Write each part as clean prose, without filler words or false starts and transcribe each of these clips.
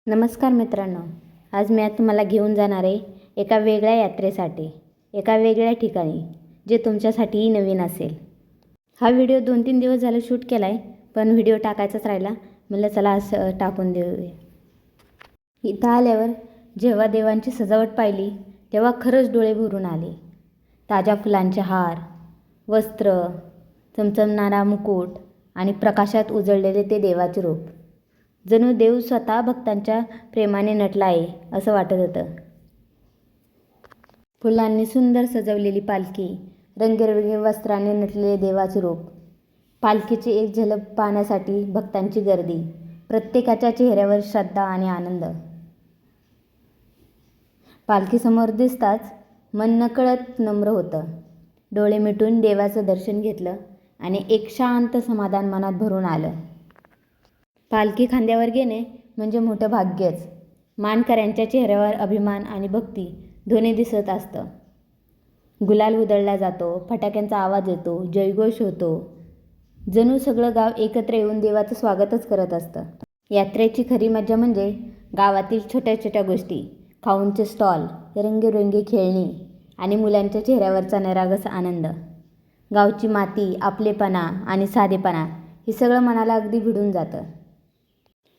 नमस्कार मित्रांनो, आज मी तुम्हाला घेऊन जाणार आहे एका वेगळ्या यात्रेसाठी, एका वेगळ्या ठिकाणी, जे तुमच्यासाठीही नवीन असेल. हा व्हिडिओ 2-3 दिवस झाले शूट केला आहे, पण व्हिडिओ टाकायचाच राहिला. म्हणलं चला असं टाकून देऊया. इथं आल्यावर जेव्हा देवांची सजावट पाहिली, तेव्हा खरंच डोळे भरून आले. ताज्या फुलांचे हार, वस्त्र, चमचमणारा मुकुट आणि प्रकाशात उजळलेले ते देवाचे रूप. जणू देव स्वतः भक्तांच्या प्रेमाने नटला आहे असं वाटत होतं. फुलांनी सुंदर सजवलेली पालखी, रंगीबेरंगी वस्त्राने नटलेले देवाचे रूप, पालखीची एक झलक पाहण्यासाठी भक्तांची गर्दी, प्रत्येकाच्या चेहऱ्यावर श्रद्धा आणि आनंद. पालखीसमोर दिसताच मन नकळत नम्र होतं. डोळे मिटून देवाचं दर्शन घेतलं आणि एक शांत समाधान मनात भरून आलं. पालखी खांद्यावर घेणे म्हणजे मोठं भाग्यच. मानकऱ्यांच्या चेहऱ्यावर अभिमान आणि भक्ती दोन्ही दिसत असतं. गुलाल उधळला जातो, फटाक्यांचा आवाज येतो, जयघोष होतो. जणू सगळं गाव एकत्र येऊन देवाचं स्वागतच करत असतं. यात्रेची खरी मजा म्हणजे गावातील छोट्या छोट्या गोष्टी, खाऊंचे स्टॉल, रंगीबेरंगी खेळणी आणि मुलांच्या चेहऱ्यावरचा निरागस आनंद. गावची माती, आपलेपणा आणि साधेपणा हे सगळं मनाला अगदी भिडून जातं.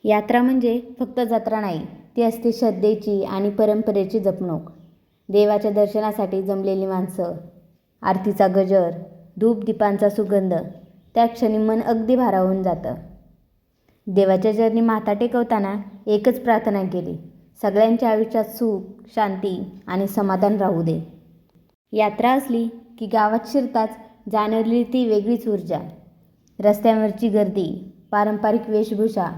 यात्रा म्हणजे फक्त जत्रा नाही, ती असते श्रद्धेची आणि परंपरेची जपणूक. देवाच्या दर्शनासाठी जमलेली माणसं, आरतीचा गजर, धूपदीपांचा सुगंध, त्या क्षणी मन अगदी भारावून जातं. देवाच्या चरणी माथा टेकवताना एकच प्रार्थना केली, सगळ्यांच्या आयुष्यात सुख, शांती आणि समाधान राहू दे. यात्रा असली की गावात शिरताच जाणवली ती वेगळीच ऊर्जा. रस्त्यांवरची गर्दी, पारंपरिक वेशभूषा,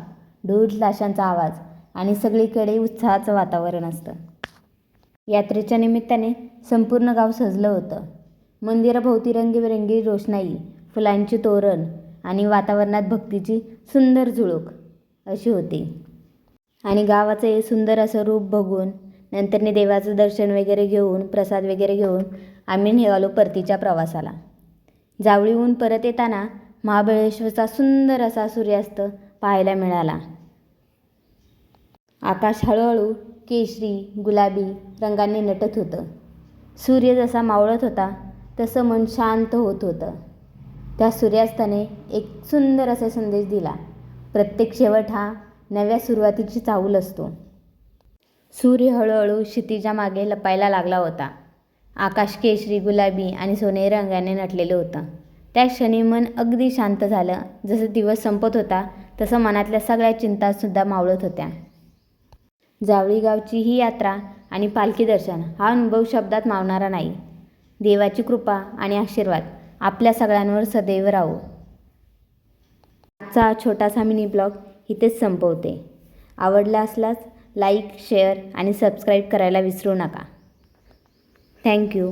ढोल ताशांचा आवाज आणि सगळीकडे उत्साहाचं वातावरण असतं. यात्रेच्या निमित्ताने संपूर्ण गाव सजलं होतं. मंदिराभोवती रंगीबेरंगी रोषणाई, फुलांची तोरण आणि वातावरणात भक्तीची सुंदर झुळूक अशी होती. आणि गावाचं हे सुंदर असं रूप बघून नंतरने देवाचं दर्शन वगैरे घेऊन, प्रसाद वगैरे घेऊन आम्ही निघालो परतीच्या प्रवासाला. जावळीहून परत येताना महाबळेश्वरचा सुंदर असा सूर्यास्त पाहायला मिळाला. आकाश हळूहळू केशरी, गुलाबी रंगांनी नटत होतं. सूर्य जसा मावळत होता तसं मन शांत होत होतं. त्या सूर्यास्ताने एक सुंदर असा संदेश दिला, प्रत्येक शेवट हा नव्या सुरुवातीची चाहूल असतो. सूर्य हळूहळू क्षितिजामागे लपायला लागला होता. आकाश केशरी, गुलाबी आणि सोनेरी रंगाने नटलेलं होतं. त्या क्षणी मन अगदी शांत झालं. जसं दिवस संपत होता तसं मनातल्या सगळ्या चिंतासुद्धा मावळत होत्या. जावळी गावची ही यात्रा आणि पालखी दर्शन हा अनुभव शब्दात मावणारा नाही. देवाची कृपा आणि आशीर्वाद आपल्या सगळ्यांवर सदैव राहो. आजचा छोटासा मिनी ब्लॉग इथेच संपवते. आवडला असल्यास लाईक, शेअर आणि सबस्क्राईब करायला विसरू नका. थँक्यू.